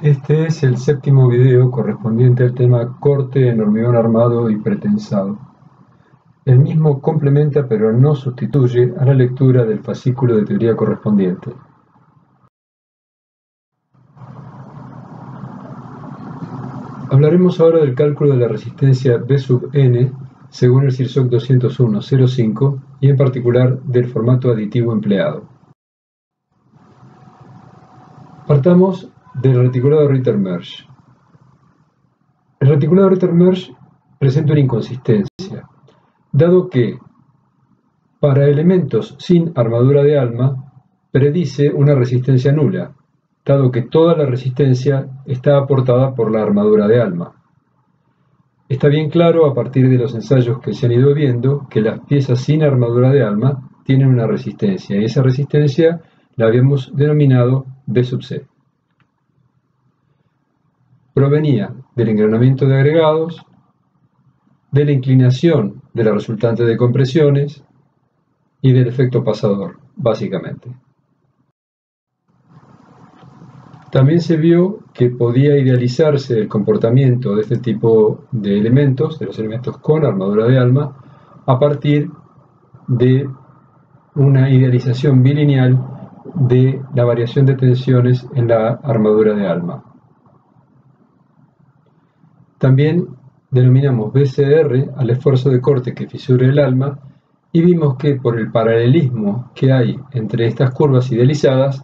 Este es el séptimo video correspondiente al tema corte en hormigón armado y pretensado. El mismo complementa pero no sustituye a la lectura del fascículo de teoría correspondiente. Hablaremos ahora del cálculo de la resistencia B sub n según el CIRSOC 201.05 y en particular del formato aditivo empleado. Partamos del reticulado Ritter-Mershe. El reticulado Ritter-Mershe presenta una inconsistencia, dado que para elementos sin armadura de alma predice una resistencia nula, dado que toda la resistencia está aportada por la armadura de alma. Está bien claro a partir de los ensayos que se han ido viendo que las piezas sin armadura de alma tienen una resistencia, y esa resistencia la habíamos denominado B sub C. Provenía del engranamiento de agregados, de la inclinación de la resultante de compresiones y del efecto pasador, básicamente. También se vio que podía idealizarse el comportamiento de este tipo de elementos, de los elementos con armadura de alma, a partir de una idealización bilineal de la variación de tensiones en la armadura de alma. También denominamos BCR al esfuerzo de corte que fisure el alma y vimos que por el paralelismo que hay entre estas curvas idealizadas,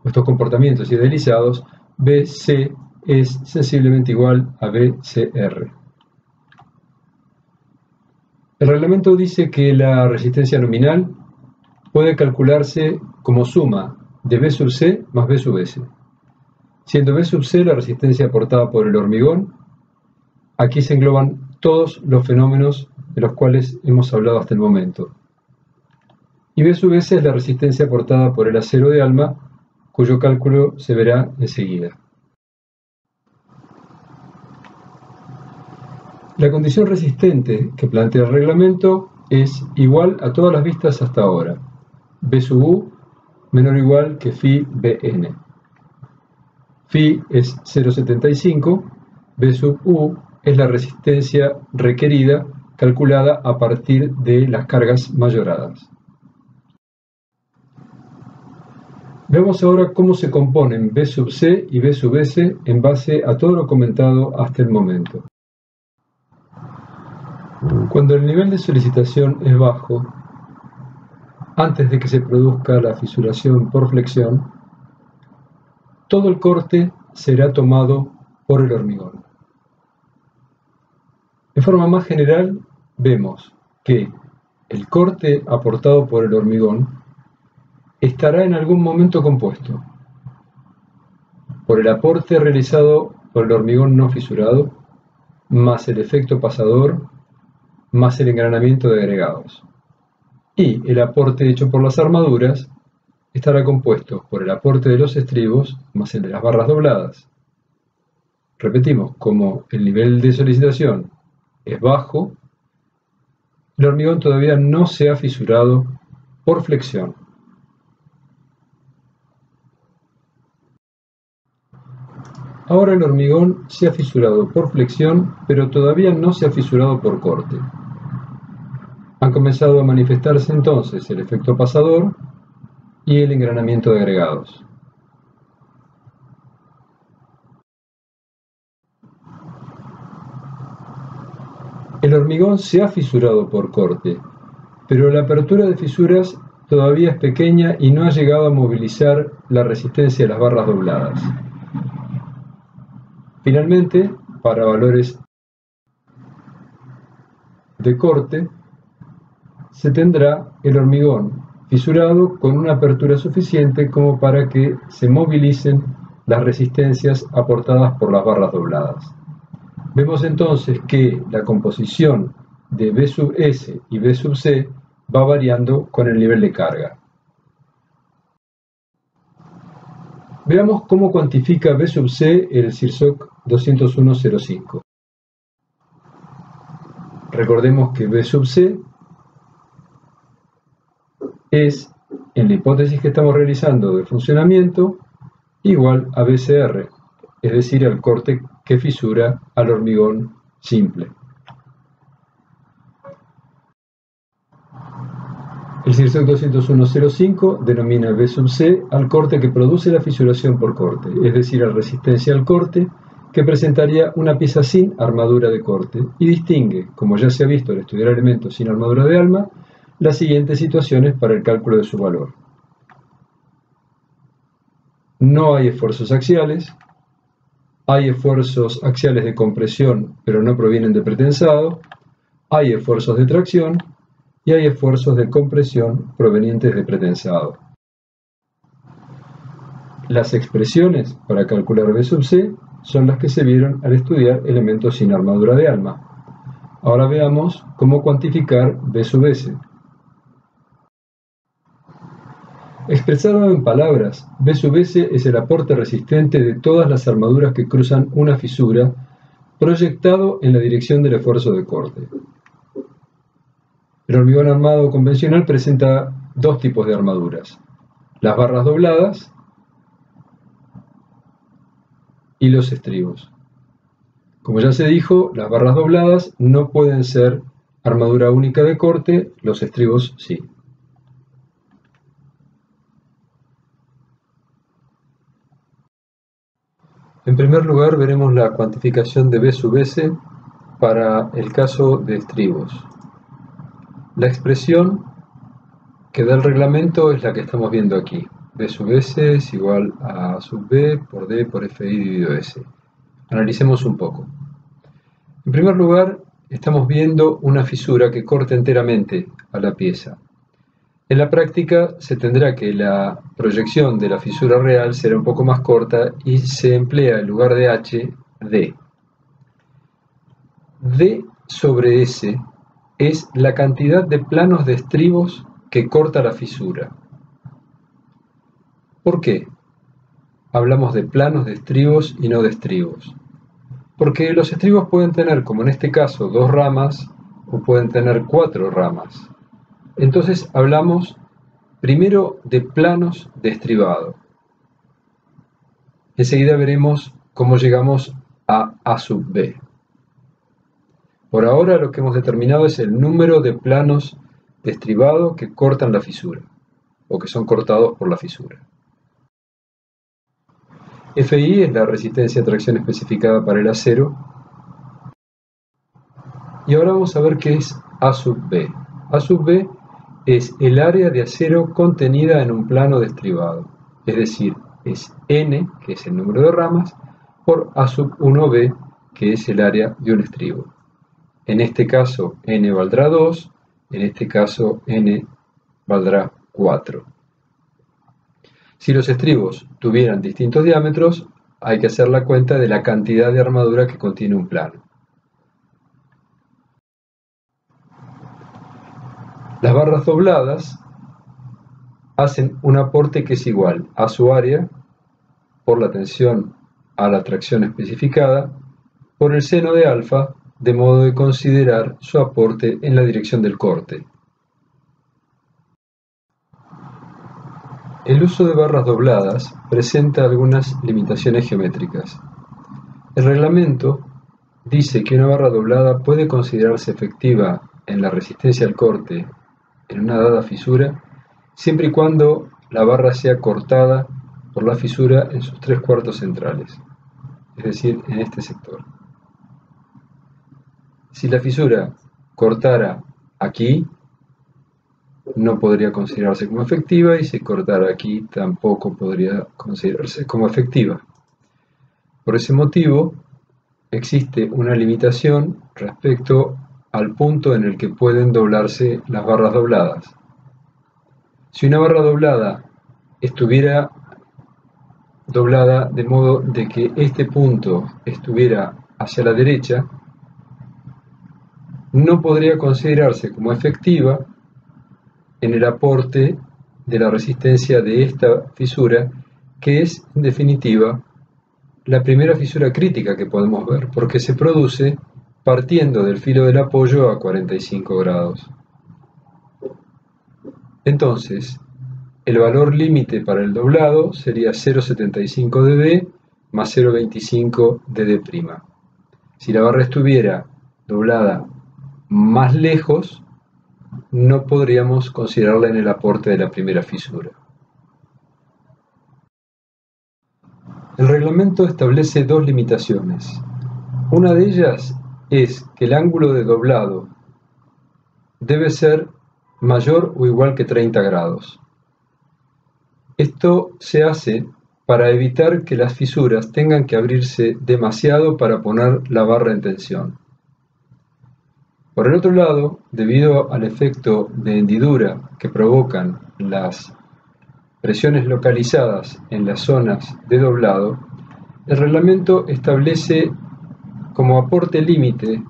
estos comportamientos idealizados, BC es sensiblemente igual a BCR. El reglamento dice que la resistencia nominal puede calcularse como suma de B sub C más B sub S, siendo B sub C la resistencia aportada por el hormigón. Aquí se engloban todos los fenómenos de los cuales hemos hablado hasta el momento. Y B sub S es la resistencia aportada por el acero de alma, cuyo cálculo se verá enseguida. La condición resistente que plantea el reglamento es igual a todas las vistas hasta ahora. B sub U menor o igual que phi Bn. Phi es 0,75, B sub U es la resistencia requerida calculada a partir de las cargas mayoradas. Veamos ahora cómo se componen B sub C y B sub S en base a todo lo comentado hasta el momento. Cuando el nivel de solicitación es bajo, antes de que se produzca la fisuración por flexión, todo el corte será tomado por el hormigón. De forma más general, vemos que el corte aportado por el hormigón estará en algún momento compuesto por el aporte realizado por el hormigón no fisurado, más el efecto pasador, más el engranamiento de agregados. Y el aporte hecho por las armaduras estará compuesto por el aporte de los estribos más el de las barras dobladas. Repetimos, como el nivel de solicitación es bajo, el hormigón todavía no se ha fisurado por flexión. Ahora el hormigón se ha fisurado por flexión, pero todavía no se ha fisurado por corte. Han comenzado a manifestarse entonces el efecto pasador y el engranamiento de agregados. El hormigón se ha fisurado por corte, pero la apertura de fisuras todavía es pequeña y no ha llegado a movilizar la resistencia de las barras dobladas. Finalmente, para valores de corte, se tendrá el hormigón fisurado con una apertura suficiente como para que se movilicen las resistencias aportadas por las barras dobladas. Vemos entonces que la composición de B sub S y B sub C va variando con el nivel de carga. Veamos cómo cuantifica B sub C el CIRSOC 201.05. Recordemos que B sub C es, en la hipótesis que estamos realizando de funcionamiento, igual a BCR, es decir, al corte que fisura al hormigón simple. El CIRSEC 201.05 denomina B sub C al corte que produce la fisuración por corte, es decir, a resistencia al corte que presentaría una pieza sin armadura de corte, y distingue, como ya se ha visto al estudiar elementos sin armadura de alma, las siguientes situaciones para el cálculo de su valor. No hay esfuerzos axiales, hay esfuerzos axiales de compresión pero no provienen de pretensado, hay esfuerzos de tracción y hay esfuerzos de compresión provenientes de pretensado. Las expresiones para calcular B sub C son las que se vieron al estudiar elementos sin armadura de alma. Ahora veamos cómo cuantificar B sub S. Expresado en palabras, B sub S es el aporte resistente de todas las armaduras que cruzan una fisura proyectado en la dirección del esfuerzo de corte. El hormigón armado convencional presenta dos tipos de armaduras: las barras dobladas y los estribos. Como ya se dijo, las barras dobladas no pueden ser armadura única de corte, los estribos sí. En primer lugar veremos la cuantificación de B sub S para el caso de estribos. La expresión que da el reglamento es la que estamos viendo aquí. B sub S es igual a sub B por D por FI dividido S. Analicemos un poco. En primer lugar, estamos viendo una fisura que corta enteramente a la pieza. En la práctica se tendrá que la proyección de la fisura real será un poco más corta y se emplea en lugar de H, D. D sobre S es la cantidad de planos de estribos que corta la fisura. ¿Por qué hablamos de planos de estribos y no de estribos? Porque los estribos pueden tener, como en este caso, 2 ramas o pueden tener 4 ramas. Entonces hablamos primero de planos de estribado. Enseguida veremos cómo llegamos a A sub B. Por ahora lo que hemos determinado es el número de planos de estribado que cortan la fisura, o que son cortados por la fisura. FI es la resistencia a tracción especificada para el acero. Y ahora vamos a ver qué es A sub B. A sub B es el área de acero contenida en un plano de estribado, es decir, es N, que es el número de ramas, por A sub 1B, que es el área de un estribo. En este caso N valdrá 2, en este caso N valdrá 4. Si los estribos tuvieran distintos diámetros, hay que hacer la cuenta de la cantidad de armadura que contiene un plano. Las barras dobladas hacen un aporte que es igual a su área por la tensión a la tracción especificada por el seno de alfa, de modo de considerar su aporte en la dirección del corte. El uso de barras dobladas presenta algunas limitaciones geométricas. El reglamento dice que una barra doblada puede considerarse efectiva en la resistencia al corte en una dada fisura, siempre y cuando la barra sea cortada por la fisura en sus 3/4 centrales, es decir, en este sector. Si la fisura cortara aquí, no podría considerarse como efectiva, y si cortara aquí, tampoco podría considerarse como efectiva. Por ese motivo, existe una limitación respecto al punto en el que pueden doblarse las barras dobladas. Si una barra doblada estuviera doblada de modo de que este punto estuviera hacia la derecha, no podría considerarse como efectiva en el aporte de la resistencia de esta fisura, que es, en definitiva, la primera fisura crítica que podemos ver, porque se produce partiendo del filo del apoyo a 45 grados. Entonces, el valor límite para el doblado sería 0,75 dB más 0,25 de D'. Si la barra estuviera doblada más lejos, no podríamos considerarla en el aporte de la primera fisura. El reglamento establece dos limitaciones. Una de ellas es que el ángulo de doblado debe ser mayor o igual que 30 grados. Esto se hace para evitar que las fisuras tengan que abrirse demasiado para poner la barra en tensión. Por el otro lado, debido al efecto de hendidura que provocan las presiones localizadas en las zonas de doblado, el reglamento establece como aporte límite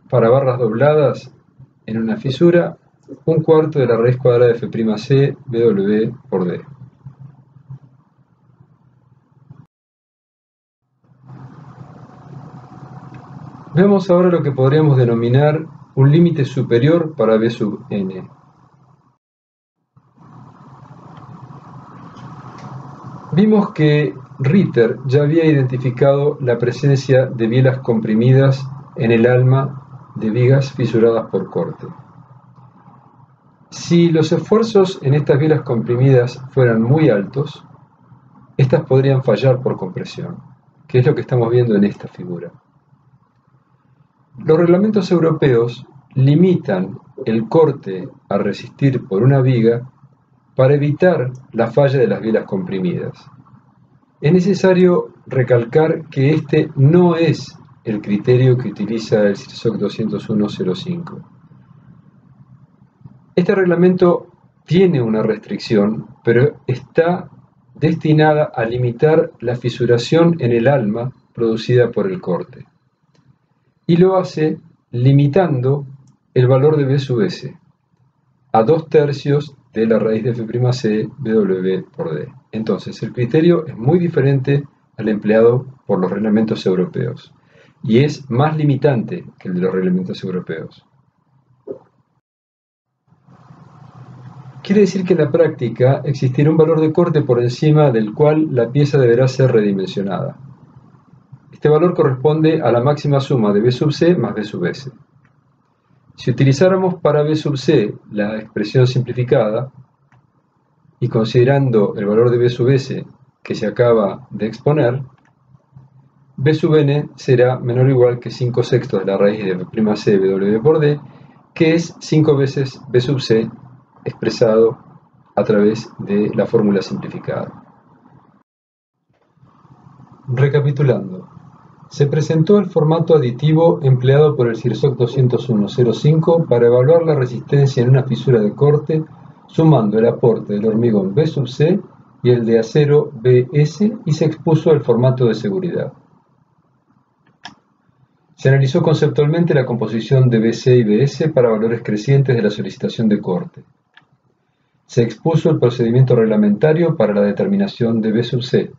para barras dobladas en una fisura 1/4 de la raíz cuadrada de F'C BW por D. Veamos ahora lo que podríamos denominar un límite superior para B sub n. Vimos que Ritter ya había identificado la presencia de bielas comprimidas en el alma de vigas fisuradas por corte. Si los esfuerzos en estas bielas comprimidas fueran muy altos, estas podrían fallar por compresión, que es lo que estamos viendo en esta figura. Los reglamentos europeos limitan el corte a resistir por una viga para evitar la falla de las bielas comprimidas. Es necesario recalcar que este no es el criterio que utiliza el CIRSOC 201.05. Este reglamento tiene una restricción, pero está destinada a limitar la fisuración en el alma producida por el corte. Y lo hace limitando el valor de B sub S a 2/3 de la raíz de F'C BW por D. Entonces, el criterio es muy diferente al empleado por los reglamentos europeos y es más limitante que el de los reglamentos europeos. Quiere decir que en la práctica existirá un valor de corte por encima del cual la pieza deberá ser redimensionada. Este valor corresponde a la máxima suma de B sub C más B sub S. Si utilizáramos para B sub C la expresión simplificada y considerando el valor de B sub S que se acaba de exponer, B sub n será menor o igual que 5/6 de la raíz de F'C BW por D, que es 5 veces B sub C expresado a través de la fórmula simplificada. Recapitulando. Se presentó el formato aditivo empleado por el CIRSOC 201.05 para evaluar la resistencia en una fisura de corte sumando el aporte del hormigón B sub C y el de acero BS y se expuso el formato de seguridad. Se analizó conceptualmente la composición de BC y BS para valores crecientes de la solicitación de corte. Se expuso el procedimiento reglamentario para la determinación de B sub C.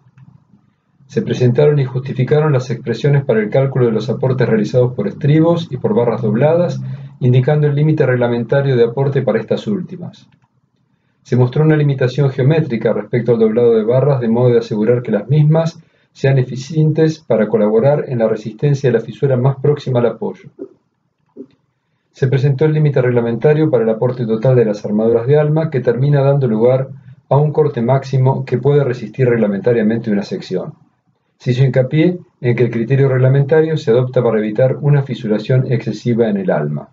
Se presentaron y justificaron las expresiones para el cálculo de los aportes realizados por estribos y por barras dobladas, indicando el límite reglamentario de aporte para estas últimas. Se mostró una limitación geométrica respecto al doblado de barras, de modo de asegurar que las mismas sean eficientes para colaborar en la resistencia de la fisura más próxima al apoyo. Se presentó el límite reglamentario para el aporte total de las armaduras de alma, que termina dando lugar a un corte máximo que puede resistir reglamentariamente una sección. Se hizo hincapié en que el criterio reglamentario se adopta para evitar una fisuración excesiva en el alma.